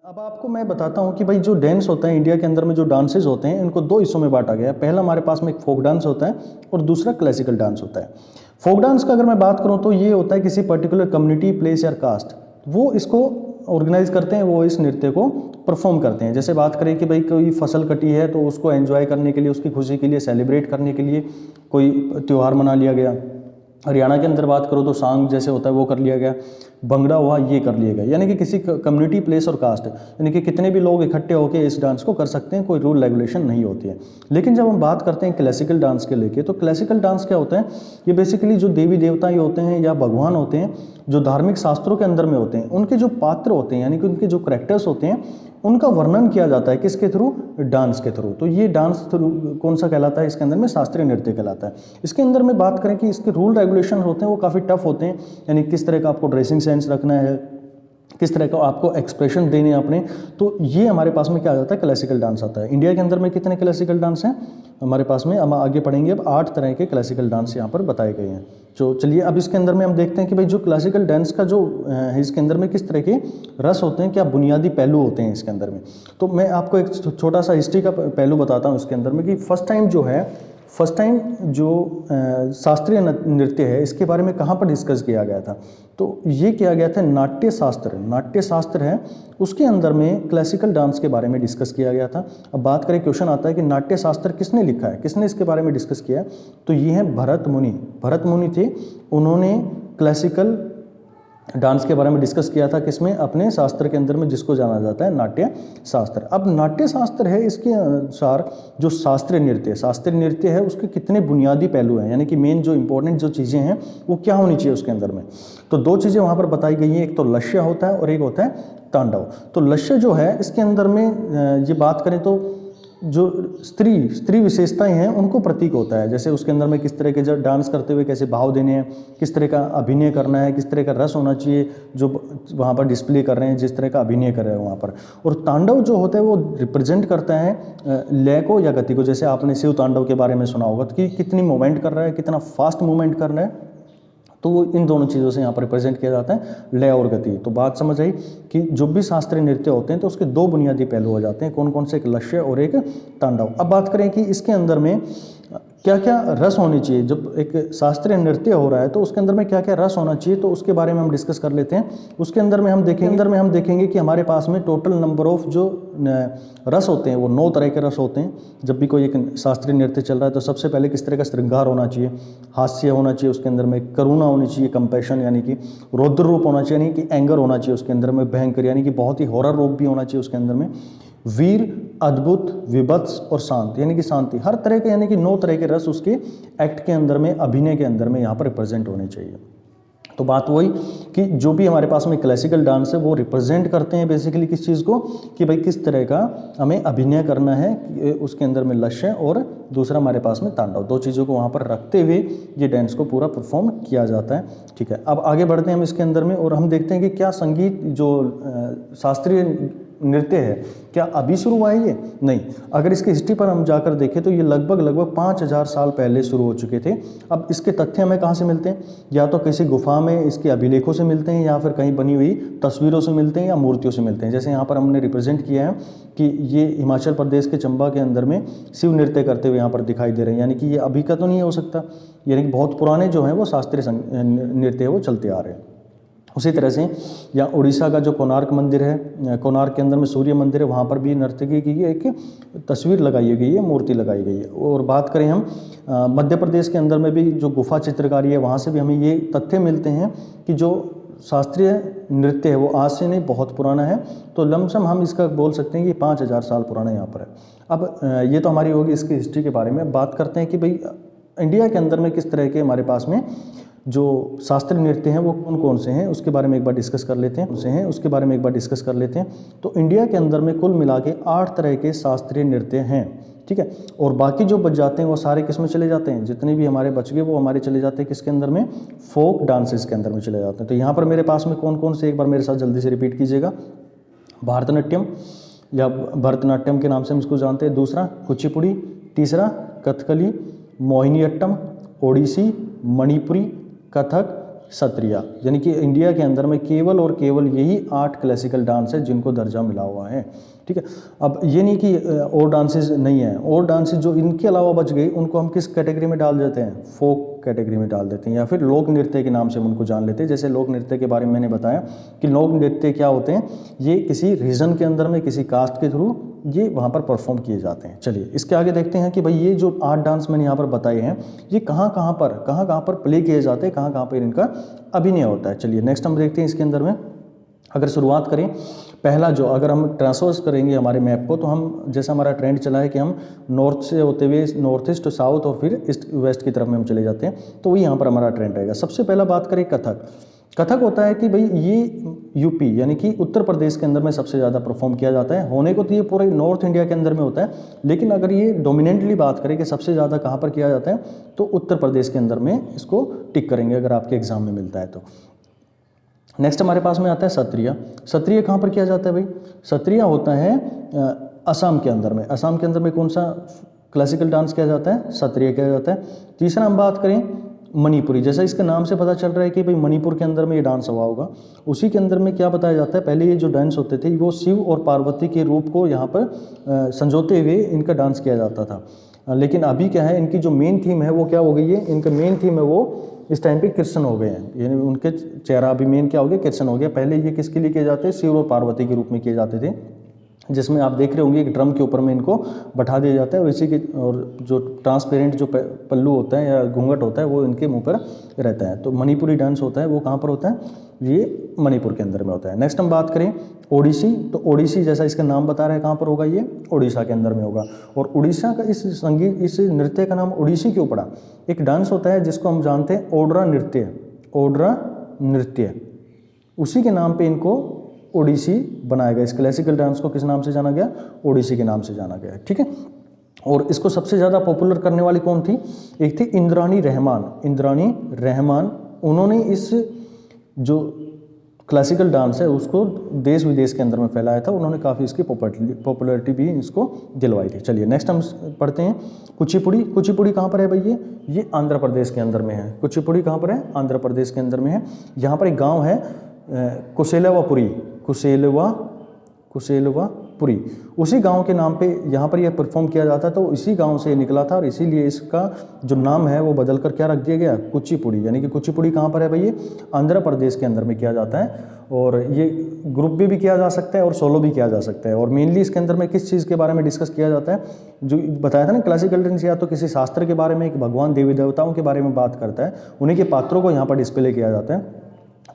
अब आपको मैं बताता हूँ कि भाई जो डांस होता है इंडिया के अंदर में, जो डांसेस होते हैं इनको दो हिस्सों में बांटा गया है। पहला हमारे पास में एक फोक डांस होता है और दूसरा क्लासिकल डांस होता है। फोक डांस का अगर मैं बात करूँ तो ये होता है किसी पर्टिकुलर कम्युनिटी, प्लेस या कास्ट, वो इसको ऑर्गेनाइज करते हैं, वो इस नृत्य को परफॉर्म करते हैं। जैसे बात करें कि भाई कोई फसल कटी है तो उसको एंजॉय करने के लिए, उसकी खुशी के लिए, सेलिब्रेट करने के लिए कोई त्यौहार मना लिया गया। हरियाणा के अंदर बात करो तो सांग जैसे होता है वो कर लिया गया, भंगड़ा हुआ ये कर लिया गया। यानी कि किसी कम्युनिटी, प्लेस और कास्ट, यानी कि कितने भी लोग इकट्ठे होकर इस डांस को कर सकते हैं, कोई रूल रेगुलेशन नहीं होती है। लेकिन जब हम बात करते हैं क्लासिकल डांस के लेके, तो क्लासिकल डांस क्या होता है, ये बेसिकली जो देवी देवता होते हैं या भगवान होते हैं, जो धार्मिक शास्त्रों के अंदर में होते हैं, उनके जो पात्र होते हैं, यानी कि उनके जो करेक्टर्स होते हैं, उनका वर्णन किया जाता है किसके थ्रू, डांस के थ्रू। तो ये डांस थ्रू कौन सा कहलाता है, इसके अंदर में शास्त्रीय नृत्य कहलाता है। इसके अंदर में बात करें कि इसके रूल रेगुलेशन होते हैं वो काफ़ी टफ होते हैं, यानी किस तरह का आपको ड्रेसिंग सेंस रखना है, किस तरह का आपको एक्सप्रेशन देने हैं अपने। तो ये हमारे पास में क्या आ जाता है, क्लासिकल डांस आता है। इंडिया के अंदर में कितने क्लासिकल डांस हैं हमारे पास में, हम आगे पढ़ेंगे। अब 8 तरह के क्लासिकल डांस यहाँ पर बताए गए हैं। तो चलिए अब इसके अंदर में हम देखते हैं कि भाई जो क्लासिकल डांस का जो है, इसके अंदर में किस तरह के रस होते हैं, क्या बुनियादी पहलू होते हैं इसके अंदर में। तो मैं आपको एक छोटा सा हिस्ट्री का पहलू बताता हूँ इसके अंदर में, कि फर्स्ट टाइम जो शास्त्रीय नृत्य है इसके बारे में कहाँ पर डिस्कस किया गया था। तो ये किया गया था नाट्य शास्त्र है उसके अंदर में क्लासिकल डांस के बारे में डिस्कस किया गया था। अब बात करें, क्वेश्चन आता है कि नाट्य शास्त्र किसने लिखा है, किसने इसके बारे में डिस्कस किया है, तो ये है भरत मुनि थे। उन्होंने क्लासिकल डांस के बारे में डिस्कस किया था, किसमें, अपने शास्त्र के अंदर में, जिसको जाना जाता है नाट्य शास्त्र। अब नाट्य शास्त्र है, इसके अनुसार जो शास्त्रीय नृत्य है उसके कितने बुनियादी पहलू हैं, यानी कि मेन जो इंपॉर्टेंट जो चीज़ें हैं वो क्या होनी चाहिए उसके अंदर में। तो दो चीज़ें वहाँ पर बताई गई हैं, एक तो लक्ष्य होता है और एक होता है तांडव। तो लक्ष्य जो है इसके अंदर में ये बात करें तो जो स्त्री विशेषताएं हैं उनको प्रतीक होता है। जैसे उसके अंदर में किस तरह के जब डांस करते हुए कैसे भाव देने हैं, किस तरह का अभिनय करना है, किस तरह का रस होना चाहिए जो वहाँ पर डिस्प्ले कर रहे हैं, जिस तरह का अभिनय कर रहे हैं वहाँ पर। और तांडव जो होता है वो रिप्रेजेंट करता है लय को या गति को। जैसे आपने शिव तांडव के बारे में सुना होगा कि कितनी मूवमेंट कर रहा है, कितना फास्ट मूवमेंट कर रहा है, तो वो इन दोनों चीज़ों से यहाँ पर रिप्रेजेंट किया जाता है, लय और गति। तो बात समझ आई कि जो भी शास्त्रीय नृत्य होते हैं तो उसके दो बुनियादी पहलू हो जाते हैं, कौन कौन से, एक लक्ष्य और एक तांडव। अब बात करें कि इसके अंदर में क्या क्या रस होनी चाहिए। जब एक शास्त्रीय नृत्य हो रहा है तो उसके अंदर में क्या क्या रस होना चाहिए, तो उसके बारे में हम डिस्कस कर लेते हैं। उसके अंदर में हम देखेंगे कि हमारे पास में टोटल नंबर ऑफ जो रस होते हैं वो 9 तरह के रस होते हैं। जब भी कोई एक शास्त्रीय नृत्य चल रहा है तो सबसे पहले किस तरह का श्रृंगार होना चाहिए, हास्य होना चाहिए, उसके अंदर में करुणा होनी चाहिए, कंपैशन यानी कि रौद्र रूप होना चाहिए, यानी कि एंगर होना चाहिए उसके अंदर में, भयंकर यानी कि बहुत ही हॉरर रूप भी होना चाहिए उसके अंदर में, वीर, अद्भुत, विभत्स और शांत यानी कि शांति। हर तरह के यानी कि 9 तरह के रस उसके एक्ट के अंदर में, अभिनय के अंदर में यहाँ पर रिप्रेजेंट होने चाहिए। तो बात वही कि जो भी हमारे पास में क्लासिकल डांस है वो रिप्रेजेंट करते हैं बेसिकली किस चीज़ को, कि भाई किस तरह का हमें अभिनय करना है, उसके अंदर में लक्ष्य और दूसरा हमारे पास में तांडव, दो चीज़ों को वहाँ पर रखते हुए ये डांस को पूरा परफॉर्म किया जाता है। ठीक है, अब आगे बढ़ते हैं हम इसके अंदर में और हम देखते हैं कि क्या संगीत जो शास्त्रीय नृत्य है क्या अभी शुरू हुआ है, ये नहीं। अगर इसकी हिस्ट्री पर हम जाकर देखें तो ये लगभग 5000 साल पहले शुरू हो चुके थे। अब इसके तथ्य हमें कहाँ से मिलते हैं, या तो किसी गुफा में इसके अभिलेखों से मिलते हैं, या फिर कहीं बनी हुई तस्वीरों से मिलते हैं, या मूर्तियों से मिलते हैं। जैसे यहाँ पर हमने रिप्रेजेंट किया है कि ये हिमाचल प्रदेश के चंबा के अंदर में शिव नृत्य करते हुए यहाँ पर दिखाई दे रहे हैं, यानी कि ये अभी का तो नहीं हो सकता, यानी कि बहुत पुराने जो हैं वो शास्त्रीय नृत्य है वो चलते आ रहे हैं। उसी तरह से या उड़ीसा का जो कोणार्क मंदिर है, कोणार्क के अंदर में सूर्य मंदिर है, वहाँ पर भी नर्तकी की एक तस्वीर लगाई गई है, मूर्ति लगाई गई है। और बात करें हम मध्य प्रदेश के अंदर में भी जो गुफा चित्रकारी है वहाँ से भी हमें ये तथ्य मिलते हैं कि जो शास्त्रीय नृत्य है वो आज से नहीं बहुत पुराना है। तो लमसम हम इसका बोल सकते हैं कि 5000 साल पुराना यहाँ पर है। अब ये तो हमारी होगी इसकी हिस्ट्री के बारे में। बात करते हैं कि भाई इंडिया के अंदर में किस तरह के हमारे पास में जो शास्त्रीय नृत्य हैं वो कौन कौन से हैं, उसके बारे में एक बार डिस्कस कर लेते हैं। तो इंडिया के अंदर में कुल मिला के 8 तरह के शास्त्रीय नृत्य हैं। ठीक है, और बाकी जो बच जाते हैं वो सारे किस में चले जाते हैं, जितने भी हमारे बच गए वो हमारे चले जाते हैं किसके अंदर में, फोक डांसेस के अंदर में चले जाते हैं। तो यहाँ पर मेरे पास में कौन कौन से, एक बार मेरे साथ जल्दी से रिपीट कीजिएगा। भारतनाट्यम या भरतनाट्यम के नाम से हम इसको जानते हैं, दूसरा कुचिपुड़ी, तीसरा कथकली, मोहिनीअट्टम, ओडिसी, मणिपुरी, कथक, सत्रिया, यानी कि इंडिया के अंदर में केवल और केवल यही 8 क्लासिकल डांस है जिनको दर्जा मिला हुआ है। ठीक है, अब ये नहीं कि और डांसेस नहीं है, और डांसेस जो इनके अलावा बच गई उनको हम किस कैटेगरी में डाल देते हैं, फोक कैटेगरी में डाल देते हैं, या फिर लोक नृत्य के नाम से हम उनको जान लेते हैं। जैसे लोक नृत्य के बारे में मैंने बताया कि लोक नृत्य क्या होते हैं, ये किसी रीजन के अंदर में किसी कास्ट के थ्रू ये वहाँ पर परफॉर्म किए जाते हैं। चलिए इसके आगे देखते हैं कि भाई ये जो 8 डांस मैंने यहाँ पर बताए हैं ये कहाँ कहाँ पर प्ले किए जाते हैं, कहाँ कहाँ पर इनका अभिनय होता है। चलिए नेक्स्ट हम देखते हैं इसके अंदर में। अगर शुरुआत करें, पहला जो अगर हम ट्रांसवर्स करेंगे हमारे मैप को, तो हम जैसा हमारा ट्रेंड चला है कि हम नॉर्थ से होते हुए नॉर्थ ईस्ट, साउथ और फिर ईस्ट वेस्ट की तरफ में हम चले जाते हैं, तो वही यहाँ पर हमारा ट्रेंड रहेगा। सबसे पहला बात करें कथक। कथक होता है कि भाई ये यूपी यानी कि उत्तर प्रदेश के अंदर में सबसे ज़्यादा परफॉर्म किया जाता है। होने को तो ये पूरे नॉर्थ इंडिया के अंदर में होता है, लेकिन अगर ये डोमिनेंटली बात करें कि सबसे ज़्यादा कहाँ पर किया जाता है, तो उत्तर प्रदेश के अंदर में इसको टिक करेंगे अगर आपके एग्जाम में मिलता है तो। नेक्स्ट हमारे पास में आता है सत्रिया। सत्रिया कहाँ पर किया जाता है भाई, सत्रिया होता है असम के अंदर में। असम के अंदर में कौन सा क्लासिकल डांस किया जाता है, सत्रिया किया जाता है। तीसरा हम बात करें मणिपुरी, जैसा इसके नाम से पता चल रहा है कि भाई मणिपुर के अंदर में ये डांस हुआ होगा, उसी के अंदर में क्या बताया जाता है, पहले ये जो डांस होते थे वो शिव और पार्वती के रूप को यहाँ पर संजोते हुए इनका डांस किया जाता था। लेकिन अभी क्या है, इनकी जो मेन थीम है वो क्या हो गई है, इनका मेन थीम है वो इस टाइम पे कृष्ण हो गए हैं, यानी उनके चेहरा अभी मेन क्या हो गया, कृष्ण हो गया। पहले ये किसके लिए किए जाते हैं, शिव और पार्वती के रूप में किए जाते थे, जिसमें आप देख रहे होंगे एक ड्रम के ऊपर में इनको बैठा दिया जाता है, और इसी के और जो ट्रांसपेरेंट जो पल्लू होता है या घूंघट होता है वो इनके मुंह पर रहता है। तो मणिपुरी डांस होता है वो कहाँ पर होता है, ये मणिपुर के अंदर में होता है। नेक्स्ट हम बात करें ओडिसी, तो ओडिसी जैसा इसका नाम बता रहा है कहाँ पर होगा, ये उड़ीसा के अंदर में होगा। और उड़ीसा का इस नृत्य का नाम ओडिसी क्यों पड़ा, एक डांस होता है जिसको हम जानते हैं ओड्रा नृत्य, ओड्रा नृत्य, उसी के नाम पे इनको ओडिसी बनाया गया। इस क्लासिकल डांस को किस नाम से जाना गया, ओडिसी के नाम से जाना गया है। ठीक है, और इसको सबसे ज़्यादा पॉपुलर करने वाली कौन थी, एक थी इंद्राणी रहमान। इंद्राणी रहमान, उन्होंने इस जो क्लासिकल डांस है उसको देश विदेश के अंदर में फैलाया था, उन्होंने काफ़ी इसकी पॉपुलैरिटी भी इसको दिलवाई थी। चलिए नेक्स्ट हम पढ़ते हैं कुचिपुड़ी। कुचिपुड़ी कहाँ पर है भैया, ये आंध्र प्रदेश के अंदर में है। कुचिपुड़ी कहाँ पर है, आंध्र प्रदेश के अंदर में है। यहाँ पर एक गाँव है कुशेलवापुरी, कुशेलवापुरी, उसी गांव के नाम पे यहाँ पर यह परफॉर्म किया जाता है, तो इसी गांव से निकला था और इसीलिए इसका जो नाम है वो बदलकर क्या रख दिया गया, कुचिपुड़ी। यानी कि कुचिपुड़ी कहाँ पर है भैया, आंध्र प्रदेश के अंदर में किया जाता है, और ये ग्रुप भी किया जा सकता है और सोलो भी किया जा सकता है। और मेनली इसके अंदर में किस चीज़ के बारे में डिस्कस किया जाता है, जो बताया था ना क्लासिकल डांस या तो किसी शास्त्र के बारे में, एक भगवान देवी देवताओं के बारे में बात करता है, उन्हीं के पात्रों को यहाँ पर डिस्प्ले किया जाता है।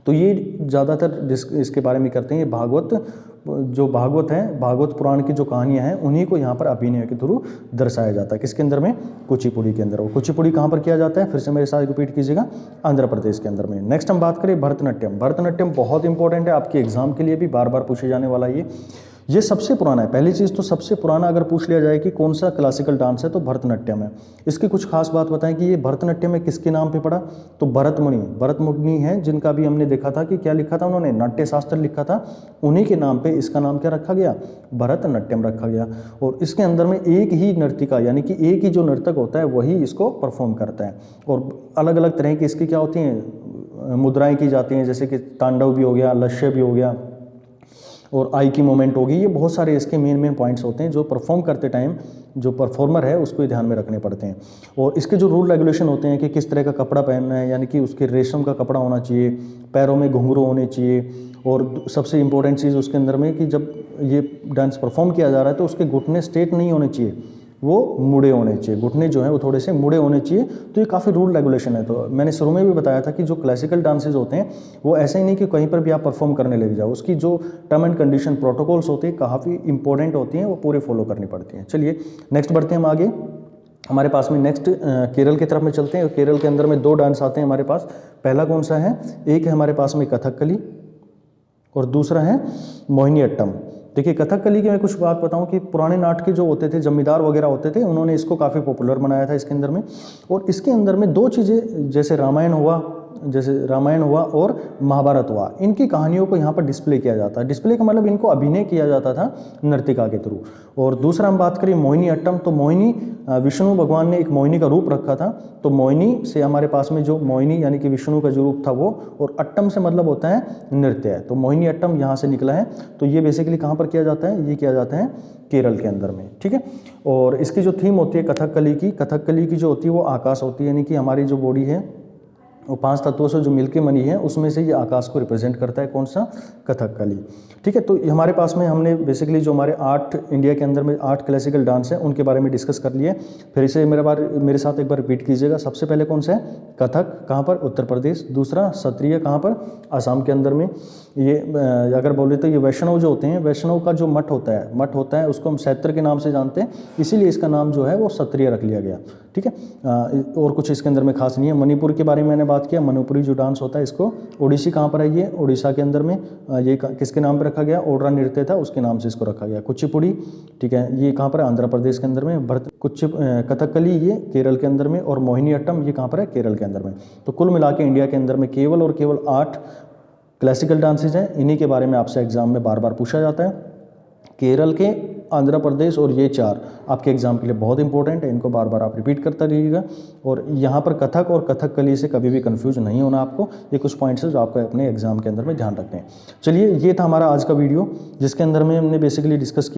तो ये ज़्यादातर इसके बारे में करते हैं, ये भागवत है, भागवत पुराण की जो कहानियाँ हैं उन्हीं को यहाँ पर अभिनय के थ्रू दर्शाया जाता है। किसके अंदर में, कुचिपुड़ी के अंदर। और कुचिपुड़ी कहाँ पर किया जाता है, फिर से मेरे साथ रिपीट कीजिएगा, आंध्र प्रदेश के अंदर में। नेक्स्ट हम बात करें भरतनाट्यम। भरतनाट्यम बहुत इंपॉर्टेंट है, आपके एग्जाम के लिए भी बार बार पूछे जाने वाला ये सबसे पुराना है। पहली चीज़ तो सबसे पुराना अगर पूछ लिया जाए कि कौन सा क्लासिकल डांस है तो भरतनाट्यम है। इसकी कुछ खास बात बताएं कि ये भरतनाट्यम में किसके नाम पे पड़ा, तो भरत मुनि है, जिनका भी हमने देखा था कि क्या लिखा था उन्होंने, नाट्य शास्त्र लिखा था, उन्हीं के नाम पे इसका नाम क्या रखा गया, भरतनाट्यम रखा गया। और इसके अंदर में एक ही नर्तिका यानी कि एक ही जो नर्तक होता है वही इसको परफॉर्म करता है, और अलग अलग तरह की इसकी क्या होती हैं, मुद्राएं की जाती हैं, जैसे कि तांडव भी हो गया, लक्ष्य भी हो गया, और आई की मूवमेंट होगी। ये बहुत सारे इसके मेन पॉइंट्स होते हैं जो परफॉर्म करते टाइम जो परफॉर्मर है उसको ध्यान में रखने पड़ते हैं। और इसके जो रूल रेगुलेशन होते हैं कि किस तरह का कपड़ा पहनना है, यानी कि उसके रेशम का कपड़ा होना चाहिए, पैरों में घुंघरू होने चाहिए, और सबसे इम्पोर्टेंट चीज़ उसके अंदर में कि जब ये डांस परफॉर्म किया जा रहा है तो उसके घुटने स्ट्रेट नहीं होने चाहिए, वो मुड़े होने चाहिए, घुटने जो हैं वो थोड़े से मुड़े होने चाहिए। तो ये काफ़ी रूल रेगुलेशन है। तो मैंने शुरू में भी बताया था कि जो क्लासिकल डांसेज होते हैं वो ऐसे ही नहीं कि कहीं पर भी आप परफॉर्म करने लग जाओ, उसकी जो टर्म एंड कंडीशन प्रोटोकॉल्स होते हैं काफ़ी इंपॉर्टेंट होती हैं, वो पूरे फॉलो करनी पड़ती हैं। चलिए नेक्स्ट बढ़ते हैं हम आगे। हमारे पास में नेक्स्ट केरल की तरफ में चलते हैं। केरल के अंदर में 2 डांस आते हैं हमारे पास। पहला कौन सा है, एक है हमारे पास में कथकली और दूसरा है मोहिनीअट्टम। देखिए कथकली की मैं कुछ बात बताऊं कि पुराने नाटक जो होते थे, जमींदार वगैरह होते थे, उन्होंने इसको काफ़ी पॉपुलर बनाया था इसके अंदर में। और इसके अंदर में 2 चीज़ें, जैसे रामायण हुआ जैसे रामायण हुआ और महाभारत हुआ, इनकी कहानियों को यहाँ पर डिस्प्ले किया जाता है। डिस्प्ले का मतलब इनको अभिनय किया जाता था नर्तिका के थ्रू। और दूसरा हम बात करें मोहिनी अट्टम, तो मोहिनी विष्णु भगवान ने एक मोहिनी का रूप रखा था, तो मोहिनी से हमारे पास में जो मोहिनी यानी कि विष्णु का जो रूप था वो, और अट्टम से मतलब होता है नृत्य है, तो मोहिनी अट्टम यहाँ से निकला है। तो ये बेसिकली कहाँ पर किया जाता है, ये किया जाता है केरल के अंदर में, ठीक है। और इसकी जो थीम होती है कथकली की जो होती है वो आकाश होती है, यानी कि हमारी जो बॉडी है वो 5 तत्वों से जो मिलके बनी है उसमें से ये आकाश को रिप्रेजेंट करता है, कौन सा, कथकली, ठीक है। तो हमारे पास में हमने बेसिकली जो हमारे 8 इंडिया के अंदर में 8 क्लासिकल डांस है उनके बारे में डिस्कस कर लिए। फिर इसे मेरे साथ एक बार रिपीट कीजिएगा। सबसे पहले कौन सा है, कथक, कहाँ पर, उत्तर प्रदेश। दूसरा सत्रिय, कहाँ पर, असम के अंदर में। ये अगर बोले तो ये वैष्णव जो होते हैं, वैष्णव का जो मठ होता है उसको हम सैत्र के नाम से जानते हैं, इसीलिए इसका नाम जो है वो सत्रिय रख लिया गया, ठीक है। और कुछ इसके अंदर में खास नहीं है। मणिपुर के बारे में मैंने बात किया, मणिपुरी जो डांस होता है इसको, ओडिसी कहाँ पर है, ये उड़ीसा के अंदर में, ये किसके नाम पर रखा गया, ओडरा नृत्य था उसके नाम से इसको रखा गया। कुचिपुड़ी, ठीक है, ये कहाँ पर है, आंध्र प्रदेश के अंदर में। कथकली ये केरल के अंदर में, और मोहिनी अट्टम ये कहाँ पर है, केरल के अंदर में। तो कुल मिला के इंडिया के अंदर में केवल और केवल 8 क्लासिकल डांसेज हैं, इन्हीं के बारे में आपसे एग्जाम में बार बार पूछा जाता है। केरल के, आंध्र प्रदेश और ये 4 आपके एग्जाम के लिए बहुत इंपॉर्टेंट है, इनको बार बार आप रिपीट करते रहिएगा। और यहाँ पर कथक और कथकली से कभी भी कंफ्यूज नहीं होना आपको, ये कुछ पॉइंट्स है जो आपको अपने एग्जाम के अंदर में ध्यान रखने हैं। चलिए, ये था हमारा आज का वीडियो जिसके अंदर में हमने बेसिकली डिस्कस